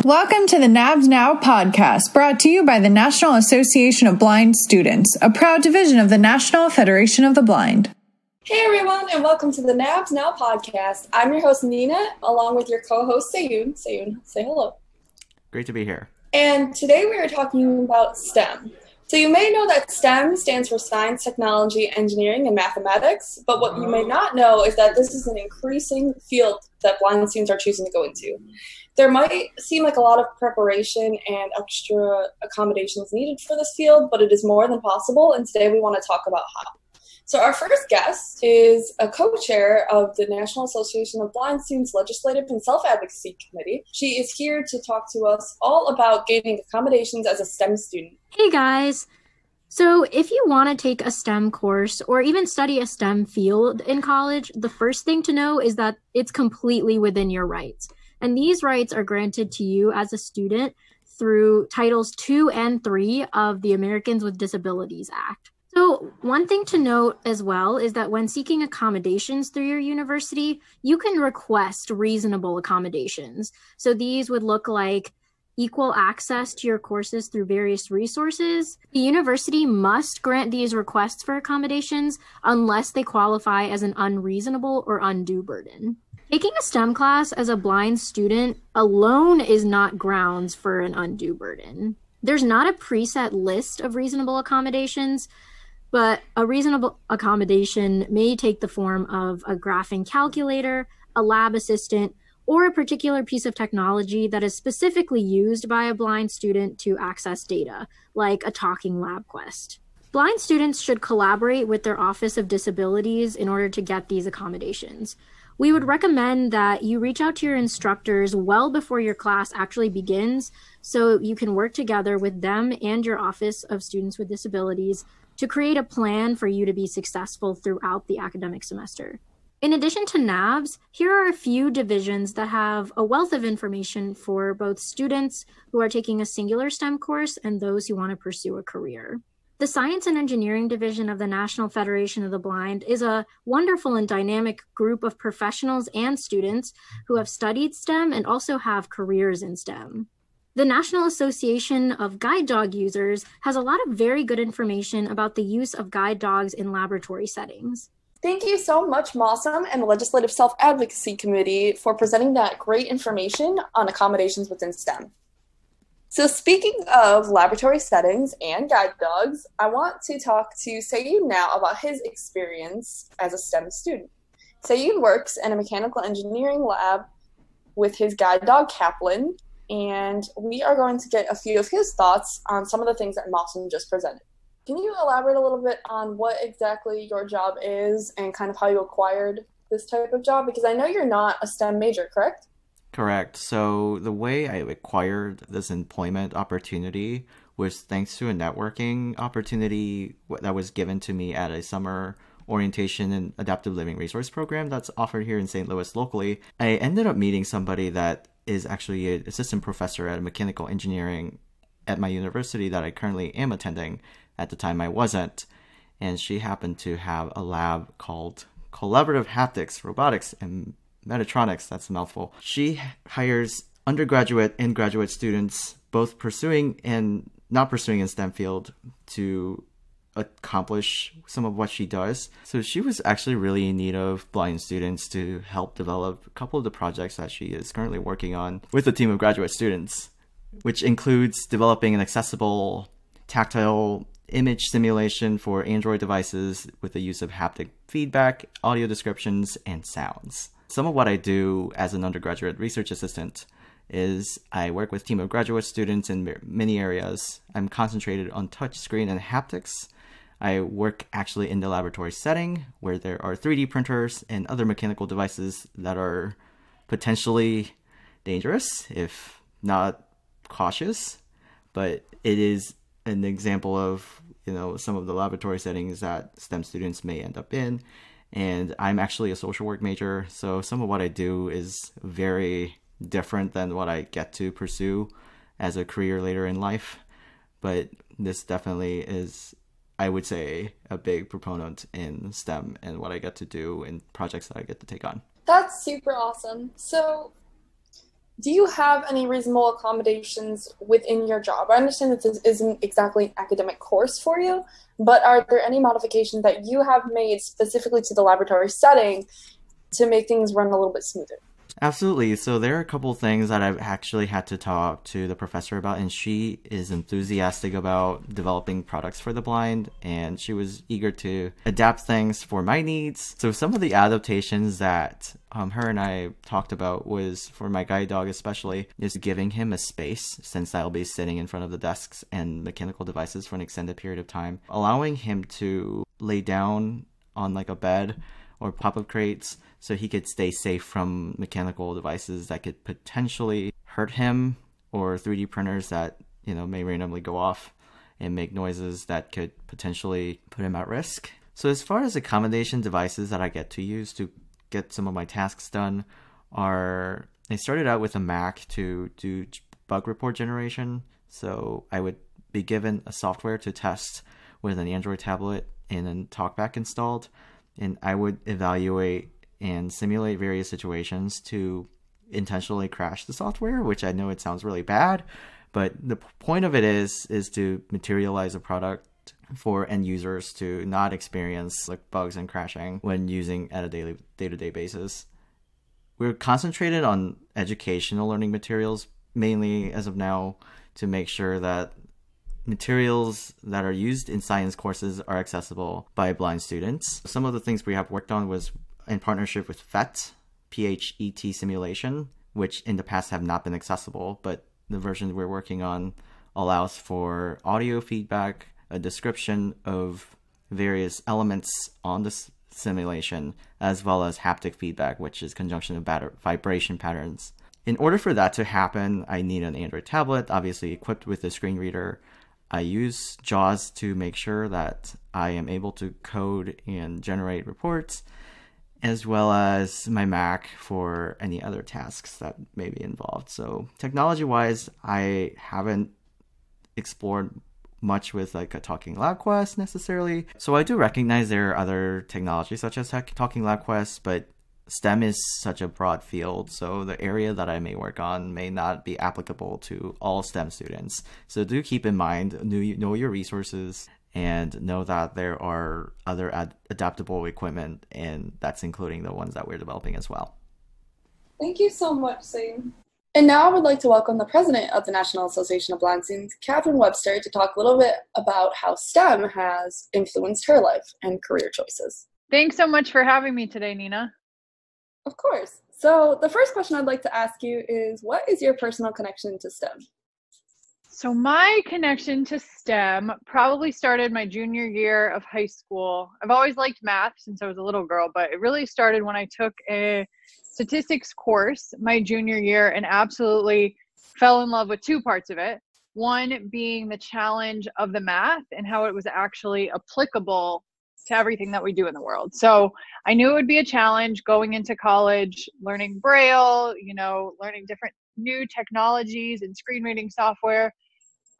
Welcome to the NABS Now podcast, brought to you by the National Association of Blind Students, a proud division of the National Federation of the Blind. Hey everyone, and welcome to the NABS Now podcast. I'm your host, Nina, along with your co-host, Seyoon. Seyoon, say hello. Great to be here. And today we are talking about STEM. So you may know that STEM stands for science, technology, engineering, and mathematics, but what you may not know is that this is an increasing field that blind students are choosing to go into. There might seem like a lot of preparation and extra accommodations needed for this field, but it is more than possible, and today we want to talk about how. So our first guest is a co-chair of the National Association of Blind Students Legislative and Self-Advocacy Committee. She is here to talk to us all about gaining accommodations as a STEM student. Hey guys! So if you want to take a STEM course or even study a STEM field in college, the first thing to know is that it's completely within your rights. And these rights are granted to you as a student through Titles 2 and 3 of the Americans with Disabilities Act. So one thing to note as well is that when seeking accommodations through your university, you can request reasonable accommodations. So these would look like equal access to your courses through various resources. The university must grant these requests for accommodations unless they qualify as an unreasonable or undue burden. Taking a STEM class as a blind student alone is not grounds for an undue burden. There's not a preset list of reasonable accommodations, but a reasonable accommodation may take the form of a graphing calculator, a lab assistant, or a particular piece of technology that is specifically used by a blind student to access data, like a talking LabQuest. Blind students should collaborate with their Office of Disabilities in order to get these accommodations. We would recommend that you reach out to your instructors well before your class actually begins so you can work together with them and your Office of Students with Disabilities to create a plan for you to be successful throughout the academic semester. In addition to NABS, here are a few divisions that have a wealth of information for both students who are taking a singular STEM course and those who want to pursue a career. The Science and Engineering Division of the National Federation of the Blind is a wonderful and dynamic group of professionals and students who have studied STEM and also have careers in STEM. The National Association of Guide Dog Users has a lot of very good information about the use of guide dogs in laboratory settings. Thank you so much, Mausam and the Legislative Self-Advocacy Committee for presenting that great information on accommodations within STEM. So speaking of laboratory settings and guide dogs, I want to talk to Seyoon now about his experience as a STEM student. Seyoon works in a mechanical engineering lab with his guide dog, Kaplan, and we are going to get a few of his thoughts on some of the things that Mausam just presented. Can you elaborate a little bit on what exactly your job is and kind of how you acquired this type of job? Because I know you're not a STEM major, correct? Correct. So the way I acquired this employment opportunity was thanks to a networking opportunity that was given to me at a summer orientation and adaptive living resource program that's offered here in St. Louis locally. I ended up meeting somebody that is actually an assistant professor at mechanical engineering at my university that I currently am attending. At the time I wasn't. And she happened to have a lab called Collaborative Haptics, Robotics, and Metatronics, that's a mouthful. She hires undergraduate and graduate students, both pursuing and not pursuing in STEM field, to accomplish some of what she does. So she was actually really in need of blind students to help develop a couple of the projects that she is currently working on with a team of graduate students, which includes developing an accessible tactile image simulation for Android devices with the use of haptic feedback, audio descriptions, and sounds. Some of what I do as an undergraduate research assistant is I work with a team of graduate students in many areas. I'm concentrated on touchscreen and haptics. I work actually in the laboratory setting where there are 3D printers and other mechanical devices that are potentially dangerous if not cautious, but it is an example of, some of the laboratory settings that STEM students may end up in. And I'm actually a social work major, so some of what I do is very different than what I get to pursue as a career later in life. But this definitely is, I would say, a big proponent in STEM and what I get to do and projects that I get to take on. That's super awesome. So do you have any reasonable accommodations within your job? I understand that this isn't exactly an academic course for you, but are there any modifications that you have made specifically to the laboratory setting to make things run a little bit smoother? Absolutely. So there are a couple things that I've actually had to talk to the professor about, and she is enthusiastic about developing products for the blind, and she was eager to adapt things for my needs. So some of the adaptations that her and I talked about was, for my guide dog especially, is giving him a space, since I'll be sitting in front of the desks and mechanical devices for an extended period of time, allowing him to lay down on like a bed or pop-up crates so he could stay safe from mechanical devices that could potentially hurt him, or 3D printers that, you know, may randomly go off and make noises that could potentially put him at risk. So as far as accommodation devices that I get to use to get some of my tasks done are, I started out with a Mac to do bug report generation. So I would be given a software to test with an Android tablet and then TalkBack installed, and I would evaluate and simulate various situations to intentionally crash the software, which I know it sounds really bad, but the point of it is to materialize a product for end users to not experience like bugs and crashing when using at a day-to-day basis. We're concentrated on educational learning materials, mainly as of now, to make sure that materials that are used in science courses are accessible by blind students. Some of the things we have worked on was in partnership with PHET simulation, which in the past have not been accessible, but the version we're working on allows for audio feedback, a description of various elements on the simulation, as well as haptic feedback, which is conjunction of vibration patterns. In order for that to happen, I need an Android tablet, obviously equipped with a screen reader. I use JAWS to make sure that I am able to code and generate reports, as well as my Mac for any other tasks that may be involved. So technology-wise, I haven't explored much with like a Talking Lab Quest necessarily. So I do recognize there are other technologies such as Talking Lab Quest, but STEM is such a broad field, so the area that I may work on may not be applicable to all STEM students. So do keep in mind, know your resources, and know that there are other adaptable equipment, and that's including the ones that we're developing as well. Thank you so much, Seyoon. And now I would like to welcome the president of the National Association of Blind Students, Kathryn Webster, to talk a little bit about how STEM has influenced her life and career choices. Thanks so much for having me today, Nina. Of course. So the first question I'd like to ask you is, what is your personal connection to STEM? So my connection to STEM probably started my junior year of high school. I've always liked math since I was a little girl, but it really started when I took a statistics course my junior year and absolutely fell in love with two parts of it. One being the challenge of the math and how it was actually applicable to everything that we do in the world. So I knew it would be a challenge going into college, learning Braille, learning different new technologies and screen reading software.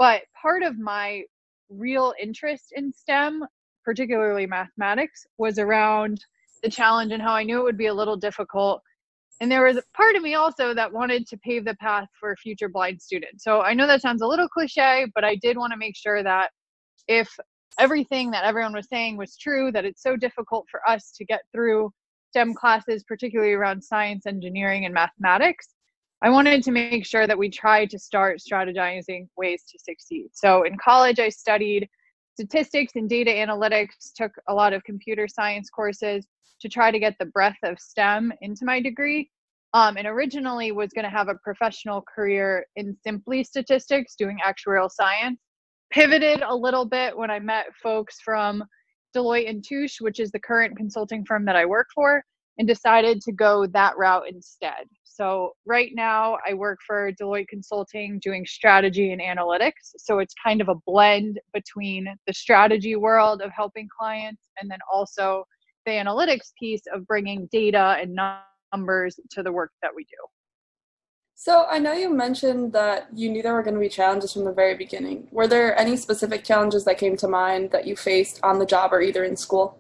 But part of my real interest in STEM, particularly mathematics, was around the challenge and how I knew it would be a little difficult. And there was a part of me also that wanted to pave the path for future blind students. So I know that sounds a little cliche, but I did want to make sure that if everything that everyone was saying was true, that it's so difficult for us to get through STEM classes, particularly around science, engineering, and mathematics, I wanted to make sure that we tried to start strategizing ways to succeed. So in college, I studied statistics and data analytics, took a lot of computer science courses to try to get the breadth of STEM into my degree. And originally was going to have a professional career in simply statistics, doing actuarial science. Pivoted a little bit when I met folks from Deloitte & Touche, which is the current consulting firm that I work for, and decided to go that route instead. So right now I work for Deloitte Consulting doing strategy and analytics. So it's kind of a blend between the strategy world of helping clients and then also the analytics piece of bringing data and numbers to the work that we do. So I know you mentioned that you knew there were going to be challenges from the very beginning. Were there any specific challenges that came to mind that you faced on the job or either in school?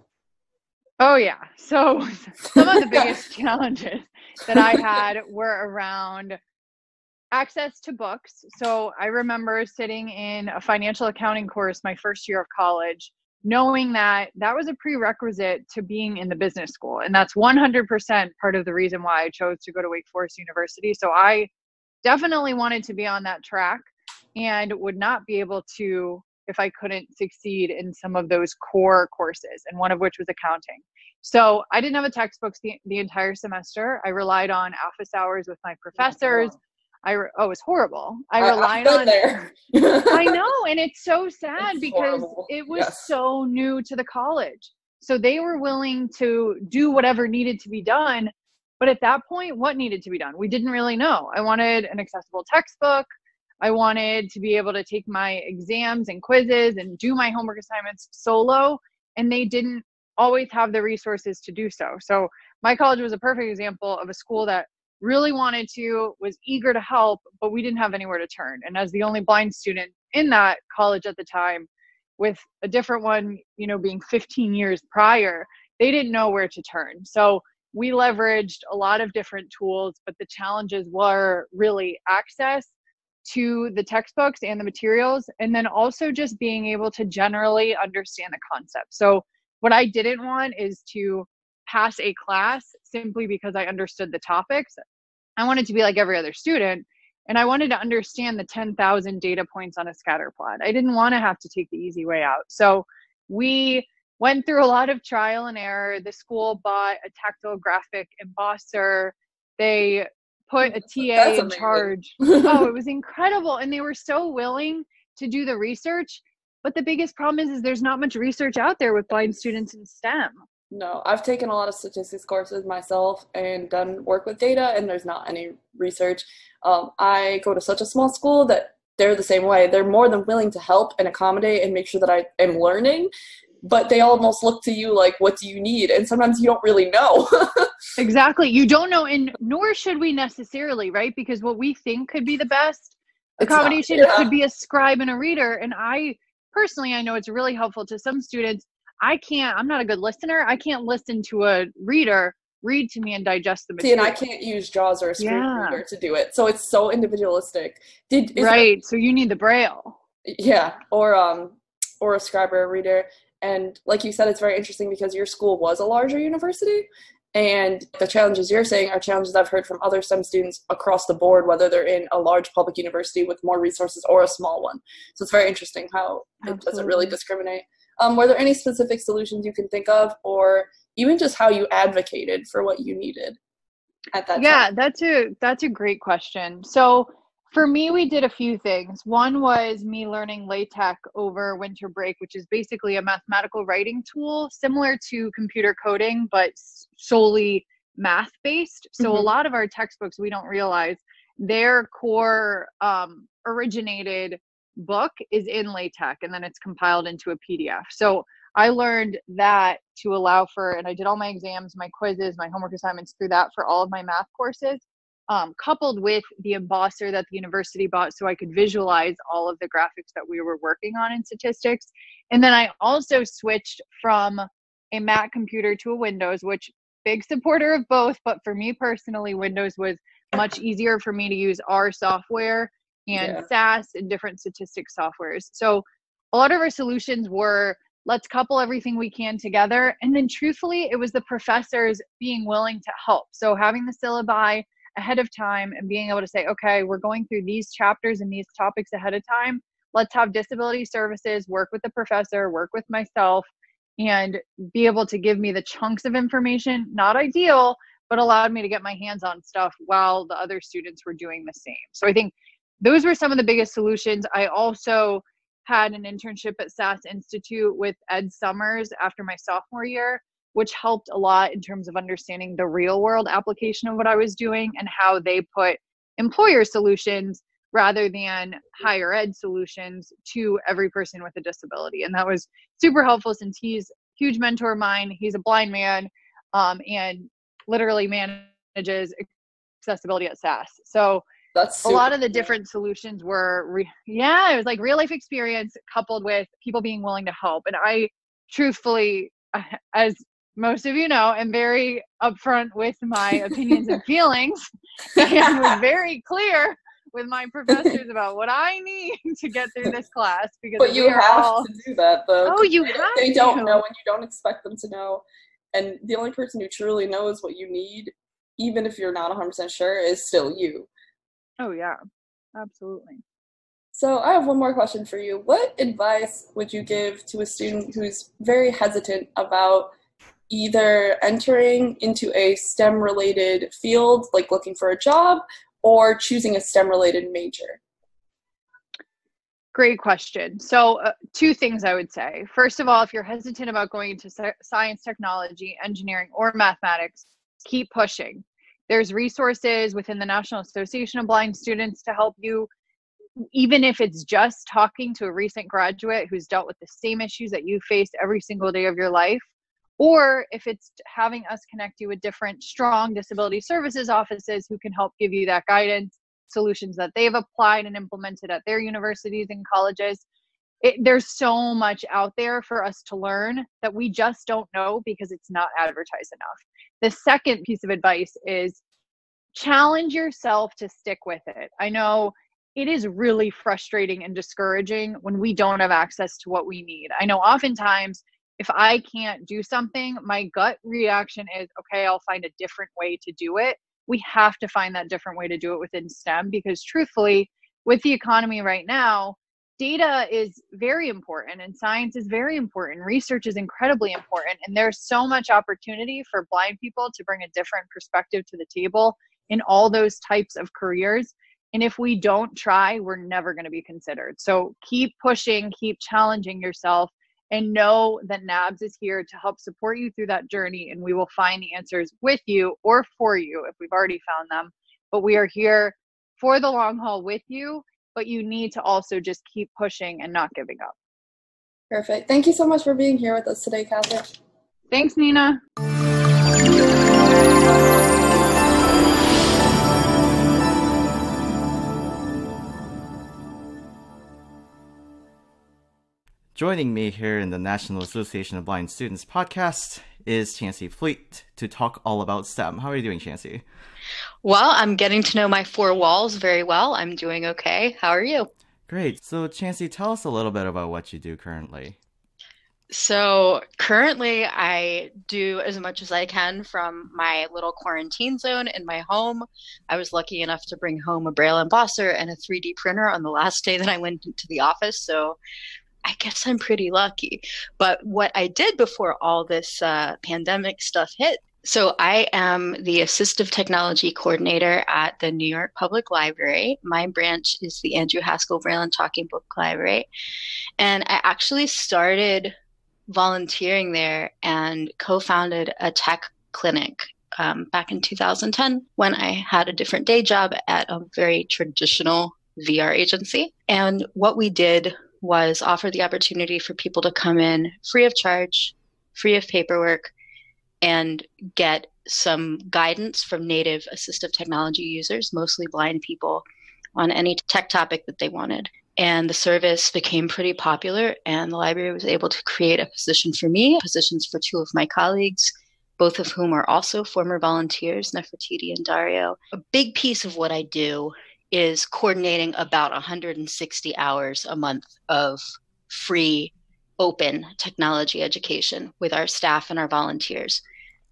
Oh, yeah. So some of the biggest challenges that I had were around access to books. So I remember sitting in a financial accounting course my first year of college, knowing that that was a prerequisite to being in the business school. And that's 100% part of the reason why I chose to go to Wake Forest University. So I definitely wanted to be on that track and would not be able to if I couldn't succeed in some of those core courses, and one of which was accounting. So I didn't have a textbook the entire semester. I relied on office hours with my professors. It was horrible. I relied on there. I know, and it's so sad because horrible. it was so new to the college. So they were willing to do whatever needed to be done. But at that point, what needed to be done? We didn't really know. I wanted an accessible textbook. I wanted to be able to take my exams and quizzes and do my homework assignments solo, and they didn't always have the resources to do so. So my college was a perfect example of a school that really wanted to, was eager to help, but we didn't have anywhere to turn. And as the only blind student in that college at the time, with a different one, being 15 years prior, they didn't know where to turn. So we leveraged a lot of different tools, but the challenges were really access to the textbooks and the materials, and then also just being able to generally understand the concept. So what I didn't want is to pass a class simply because I understood the topics. I wanted to be like every other student, and I wanted to understand the 10,000 data points on a scatter plot. I didn't want to have to take the easy way out. So we went through a lot of trial and error. The school bought a tactile graphic embosser. They put a TA in charge. Oh, it was incredible. And they were so willing to do the research. But the biggest problem is there's not much research out there with blind students in STEM. No, I've taken a lot of statistics courses myself and done work with data, and there's not any research. I go to such a small school that they're the same way. They're more than willing to help and accommodate and make sure that I am learning, but they almost look to you like, what do you need? And sometimes you don't really know. Exactly. You don't know, and nor should we necessarily, right? Because what we think could be the best accommodation could be a scribe and a reader. And I know it's really helpful to some students. I'm not a good listener. I can't listen to a reader read to me and digest the material. See, and I can't use JAWS or a screen reader to do it. So it's so individualistic. So you need the Braille. Yeah, or a scribe or a reader. And like you said, it's very interesting because your school was a larger university. And the challenges you're saying are challenges I've heard from other STEM students across the board, whether they're in a large public university with more resources or a small one. So it's very interesting how it doesn't really discriminate. Were there any specific solutions you can think of, or even just how you advocated for what you needed at that time? Yeah, that's a great question. So for me, we did a few things. One was me learning LaTeX over winter break, which is basically a mathematical writing tool similar to computer coding, but solely math-based. So a lot of our textbooks, we don't realize their core originated book is in LaTeX, and then it's compiled into a PDF. So I learned that to allow for, and I did all my exams, my quizzes, my homework assignments through that for all of my math courses. Coupled with the embosser that the university bought so I could visualize all of the graphics that we were working on in statistics. And then I also switched from a Mac computer to a Windows, which big supporter of both, but for me personally, Windows was much easier for me to use R software and SAS and different statistics softwares. So a lot of our solutions were, let's couple everything we can together. And then truthfully, it was the professors being willing to help. So having the syllabi ahead of time and being able to say, okay, we're going through these chapters and these topics ahead of time. Let's have disability services work with the professor, work with myself, and be able to give me the chunks of information. Not ideal, but allowed me to get my hands on stuff while the other students were doing the same. So I think those were some of the biggest solutions. I also had an internship at SAS Institute with Ed Summers after my sophomore year, which helped a lot in terms of understanding the real world application of what I was doing and how they put employer solutions rather than higher ed solutions to every person with a disability. And that was super helpful since he's a huge mentor of mine. He's a blind man and literally manages accessibility at SAS. So that's a lot of the different solutions were, it was like real life experience coupled with people being willing to help. And I truthfully, as most of you know, am very upfront with my opinions and feelings and was very clear with my professors about what I need to get through this class, because but you have to do that though. Oh, you have they don't know, and you don't expect them to know. And the only person who truly knows what you need, even if you're not 100% sure, is still you. Oh yeah, absolutely. So I have one more question for you. What advice would you give to a student who's very hesitant about either entering into a STEM-related field, like looking for a job, or choosing a STEM-related major? Great question. So 2 things I would say. First of all, if you're hesitant about going into science, technology, engineering, or mathematics, keep pushing. There's resources within the National Association of Blind Students to help you, even if it's just talking to a recent graduate who's dealt with the same issues that you face every single day of your life, or if it's having us connect you with different strong disability services offices who can help give you that guidance, solutions that they've applied and implemented at their universities and colleges. There's so much out there for us to learn that we just don't know because it's not advertised enough. The second piece of advice is challenge yourself to stick with it. I know it is really frustrating and discouraging when we don't have access to what we need. I know oftentimes if I can't do something, my gut reaction is, okay, I'll find a different way to do it. We have to find that different way to do it within STEM, because truthfully, with the economy right now, data is very important and science is very important. Research is incredibly important. And there's so much opportunity for blind people to bring a different perspective to the table in all those types of careers. And if we don't try, we're never going to be considered. So keep pushing, keep challenging yourself, and know that NABS is here to help support you through that journey. And we will find the answers with you or for you if we've already found them. But we are here for the long haul with you. But you need to also just keep pushing and not giving up. Perfect. Thank you so much for being here with us today, Kathryn. Thanks, Nina. Joining me here in the National Association of Blind Students podcast is Chancey Fleet to talk all about STEM. How are you doing, Chancey? Well, I'm getting to know my 4 walls very well. I'm doing okay. How are you? Great. So, Chancey, tell us a little bit about what you do currently. So currently I do as much as I can from my little quarantine zone in my home. I was lucky enough to bring home a Braille embosser and a 3D printer on the last day that I went into the office. So I guess I'm pretty lucky. But what I did before all this pandemic stuff hit, so I am the assistive technology coordinator at the New York Public Library. My branch is the Andrew Haskell Braille and Talking Book Library. And I actually started volunteering there and co-founded a tech clinic back in 2010 when I had a different day job at a very traditional VR agency. And what we did was offer the opportunity for people to come in free of charge, free of paperwork, and get some guidance from native assistive technology users, mostly blind people, on any tech topic that they wanted. And the service became pretty popular, and the library was able to create a position for me, positions for 2 of my colleagues, both of whom are also former volunteers, Nefertiti and Dario. A big piece of what I do is coordinating about 160 hours a month of free, open technology education with our staff and our volunteers.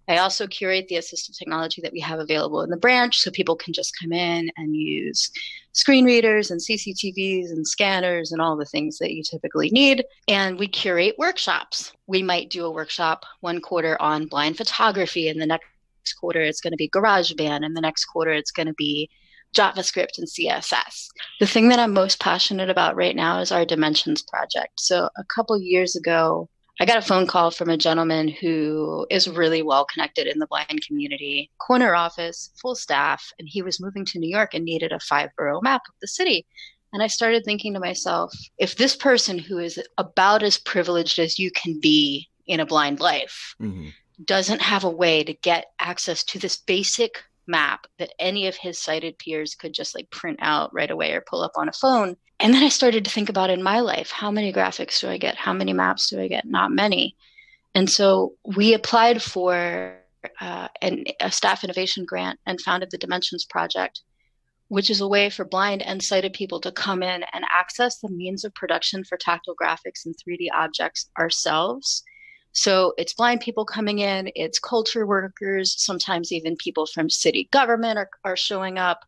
I also curate the assistive technology that we have available in the branch, so people can just come in and use screen readers and CCTVs and scanners and all the things that you typically need. And we curate workshops. We might do a workshop one quarter on blind photography, and the next quarter it's going to be GarageBand, and the next quarter it's going to be JavaScript and CSS. The thing that I'm most passionate about right now is our Dimensions project. So a couple years ago, I got a phone call from a gentleman who is really well connected in the blind community, corner office, full staff, and he was moving to New York and needed a 5-borough map of the city. And I started thinking to myself, if this person who is about as privileged as you can be in a blind life doesn't have a way to get access to this basic map that any of his sighted peers could just like print out right away or pull up on a phone. And then I started to think about in my life, how many graphics do I get? How many maps do I get? Not many. And so we applied for a staff innovation grant and founded the Dimensions Project, which is a way for blind and sighted people to come in and access the means of production for tactile graphics and 3D objects ourselves. So it's blind people coming in, it's culture workers, sometimes even people from city government are showing up,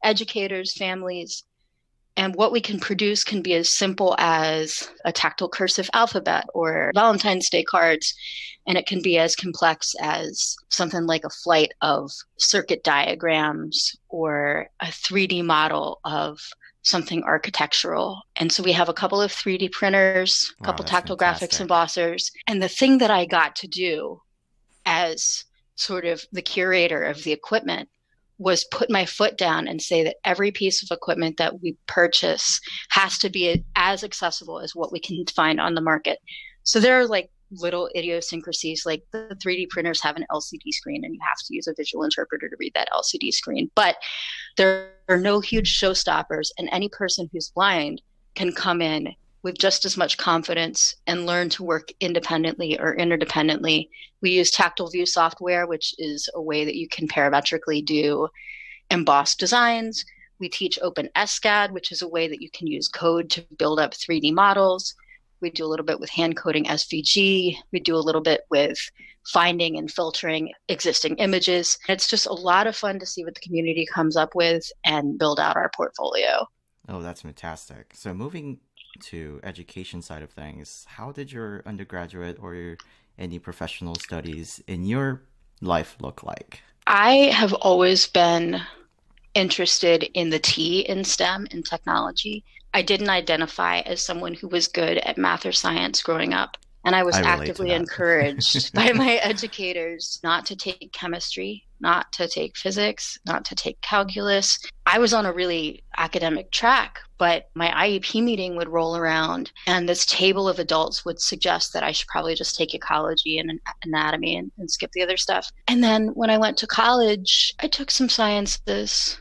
educators, families. And what we can produce can be as simple as a tactile cursive alphabet or Valentine's Day cards. And it can be as complex as something like a flight of circuit diagrams or a 3D model of something architectural. And so we have a couple of 3D printers, a couple tactile graphics embossers. And the thing that I got to do as sort of the curator of the equipment was put my foot down and say that every piece of equipment that we purchase has to be as accessible as what we can find on the market. So there are like little idiosyncrasies, like the 3D printers have an LCD screen and you have to use a visual interpreter to read that LCD screen. But there are no huge showstoppers, and any person who's blind can come in with just as much confidence and learn to work independently or interdependently. We use tactile view software, which is a way that you can parametrically do embossed designs. We teach OpenSCAD, which is a way that you can use code to build up 3D models. We do a little bit with hand coding SVG. We do a little bit with finding and filtering existing images. It's just a lot of fun to see what the community comes up with and build out our portfolio. Oh, that's fantastic. So moving to education side of things, how did your undergraduate or any professional studies in your life look like? I have always been interested in the T in STEM and technology. I didn't identify as someone who was good at math or science growing up. And I was actively encouraged by my educators not to take chemistry, not to take physics, not to take calculus. I was on a really academic track, but my IEP meeting would roll around and this table of adults would suggest that I should probably just take ecology and anatomy and skip the other stuff. And then when I went to college, I took some sciences.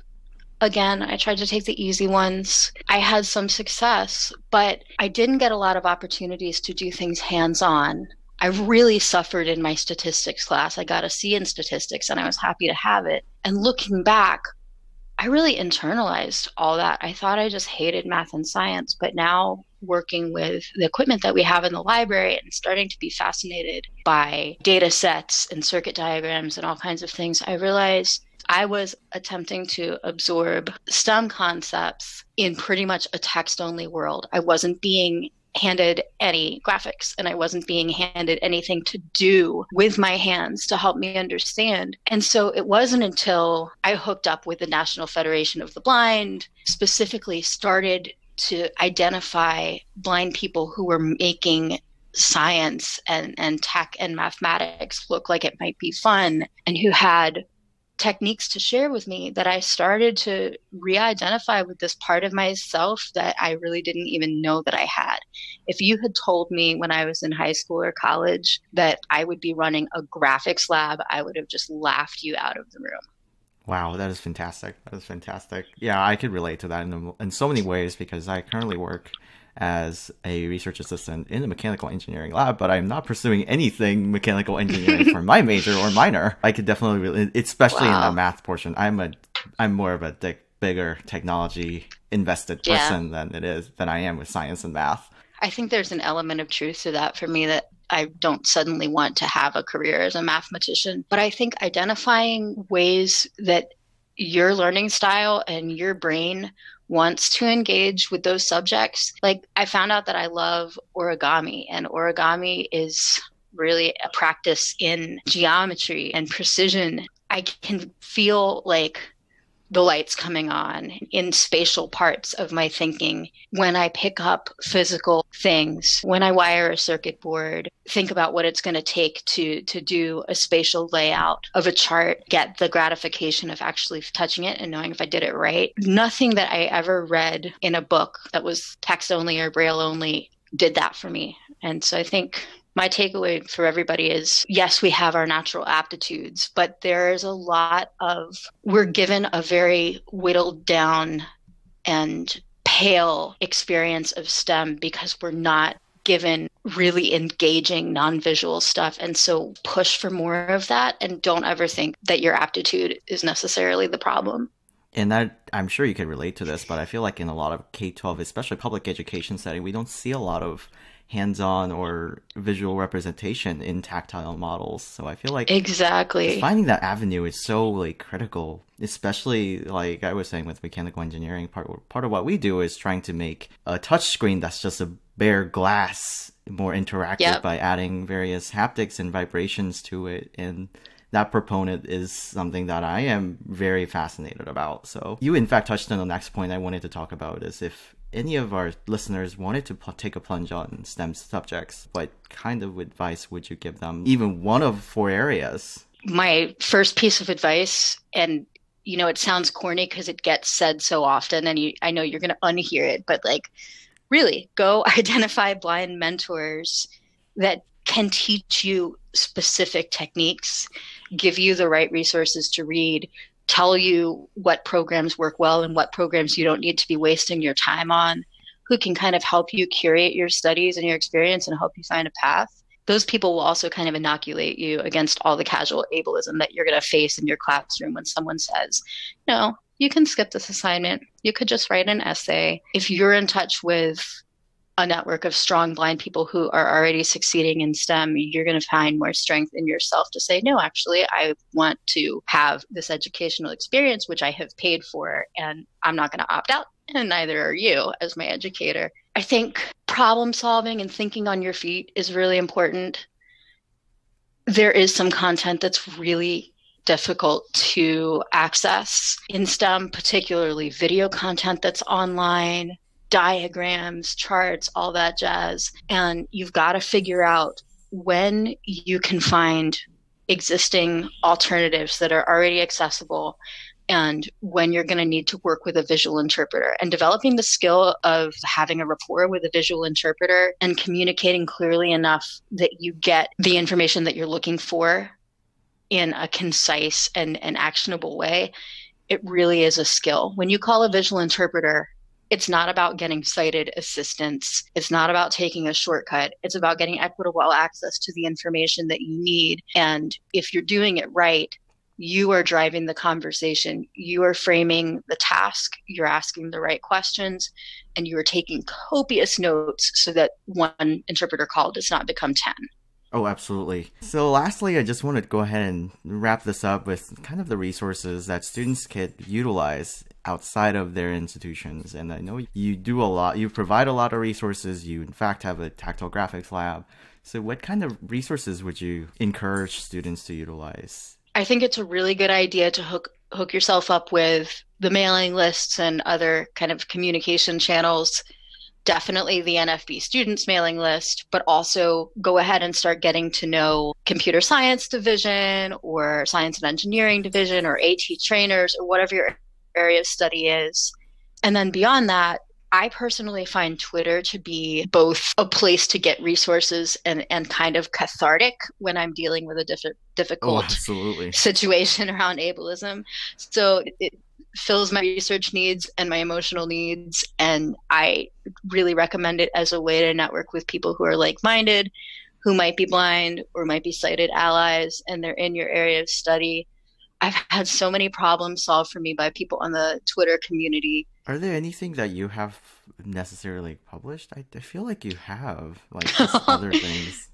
Again, I tried to take the easy ones. I had some success, but I didn't get a lot of opportunities to do things hands-on. I really suffered in my statistics class. I got a C in statistics and I was happy to have it. And looking back, I really internalized all that. I thought I just hated math and science, but now working with the equipment that we have in the library and starting to be fascinated by data sets and circuit diagrams and all kinds of things, I realized I was attempting to absorb STEM concepts in pretty much a text-only world. I wasn't being handed any graphics and I wasn't being handed anything to do with my hands to help me understand. And so it wasn't until I hooked up with the National Federation of the Blind, specifically started to identify blind people who were making science and tech and mathematics look like it might be fun and who had techniques to share with me, that I started to re-identify with this part of myself that I really didn't even know that I had. If you had told me when I was in high school or college that I would be running a graphics lab, I would have just laughed you out of the room. Wow, that is fantastic. That is fantastic. Yeah, I could relate to that in so many ways because I currently work as a research assistant in the mechanical engineering lab, but I'm not pursuing anything mechanical engineering for my major or minor. I could definitely relate, especially in the math portion. I'm more of a bigger technology invested person than I am with science and math. I think there's an element of truth to that for me, that I don't suddenly want to have a career as a mathematician. But I think identifying ways that your learning style and your brain wants to engage with those subjects. Like I found out that I love origami, and origami is really a practice in geometry and precision. I can feel like the lights coming on in spatial parts of my thinking when I pick up physical things, when I wire a circuit board, think about what it's going to take to do a spatial layout of a chart, get the gratification of actually touching it and knowing if I did it right. Nothing that I ever read in a book that was text only or braille only did that for me. And so I think my takeaway for everybody is, yes, we have our natural aptitudes, but there's a lot of, we're given a very whittled down and pale experience of STEM because we're not given really engaging non-visual stuff. And so push for more of that and don't ever think that your aptitude is necessarily the problem. And that, I'm sure you could relate to this, but I feel like in a lot of K-12, especially public education setting, we don't see a lot of hands-on or visual representation in tactile models. So I feel like exactly finding that avenue is so like critical, especially like I was saying with mechanical engineering. Part of what we do is trying to make a touch screen that's just a bare glass more interactive by adding various haptics and vibrations to it. And that proponent is something that I am very fascinated about. So you, in fact, touched on the next point I wanted to talk about is if any of our listeners wanted to take a plunge on STEM subjects, what kind of advice would you give them? Even one of 4 areas. My first piece of advice, and you know, it sounds corny because it gets said so often, and I know you're going to unhear it, but like, really, go identify blind mentors that can teach you specific techniques, give you the right resources to read, tell you what programs work well and what programs you don't need to be wasting your time on, who can kind of help you curate your studies and your experience and help you find a path. Those people will also kind of inoculate you against all the casual ableism that you're going to face in your classroom when someone says, no, you can skip this assignment. You could just write an essay. If you're in touch with a network of strong blind people who are already succeeding in STEM, you're going to find more strength in yourself to say, no, actually, I want to have this educational experience, which I have paid for, and I'm not going to opt out, and neither are you as my educator. I think problem solving and thinking on your feet is really important. There is some content that's really difficult to access in STEM, particularly video content that's online, diagrams, charts, all that jazz. And you've got to figure out when you can find existing alternatives that are already accessible and when you're going to need to work with a visual interpreter. And developing the skill of having a rapport with a visual interpreter and communicating clearly enough that you get the information that you're looking for in a concise and actionable way, it really is a skill. When you call a visual interpreter, it's not about getting sighted assistance. It's not about taking a shortcut. It's about getting equitable access to the information that you need. And if you're doing it right, you are driving the conversation. You are framing the task. You're asking the right questions, and you are taking copious notes so that one interpreter call does not become 10. Oh, absolutely. So lastly, I just want to go ahead and wrap this up with kind of the resources that students could utilize outside of their institutions. And I know you do a lot, you provide a lot of resources. You, in fact, have a tactile graphics lab. So what kind of resources would you encourage students to utilize? I think it's a really good idea to hook yourself up with the mailing lists and other kind of communication channels. Definitely the NFB students mailing list, but also go ahead and start getting to know computer science division or science and engineering division or AT trainers or whatever your area of study is. And then beyond that, I personally find Twitter to be both a place to get resources and kind of cathartic when I'm dealing with a difficult situation around ableism. So it fills my research needs and my emotional needs, and I really recommend it as a way to network with people who are like-minded, who might be blind or might be sighted allies, and they're in your area of study. I've had so many problems solved for me by people on the Twitter community. Are there anything that you have necessarily published? I feel like you have, like, just other things.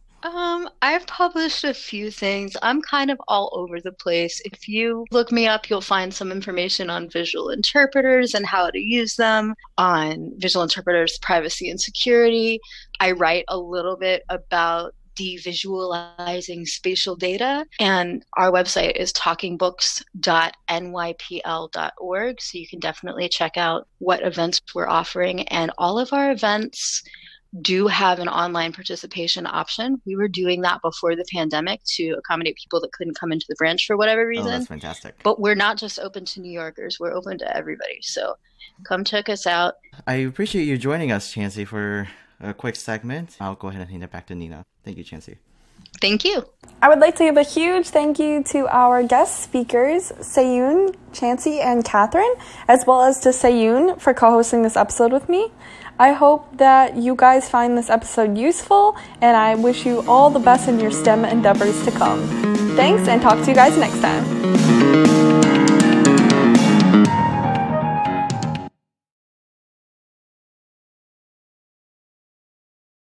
I've published a few things. I'm kind of all over the place. If you look me up, you'll find some information on visual interpreters and how to use them, on visual interpreters' privacy and security. I write a little bit about devisualizing spatial data, and our website is talkingbooks.nypl.org, so you can definitely check out what events we're offering. And all of our events do have an online participation option. We were doing that before the pandemic to accommodate people that couldn't come into the branch for whatever reason. Oh, that's fantastic. But we're not just open to New Yorkers, we're open to everybody. So come check us out. I appreciate you joining us, Chancey, for a quick segment. I'll go ahead and hand it back to Nina. Thank you, Chancey. Thank you. I would like to give a huge thank you to our guest speakers, Seyoon, Chancey, and Kathryn, as well as to Seyoon for co-hosting this episode with me. I hope that you guys find this episode useful, and I wish you all the best in your STEM endeavors to come. Thanks, and talk to you guys next time.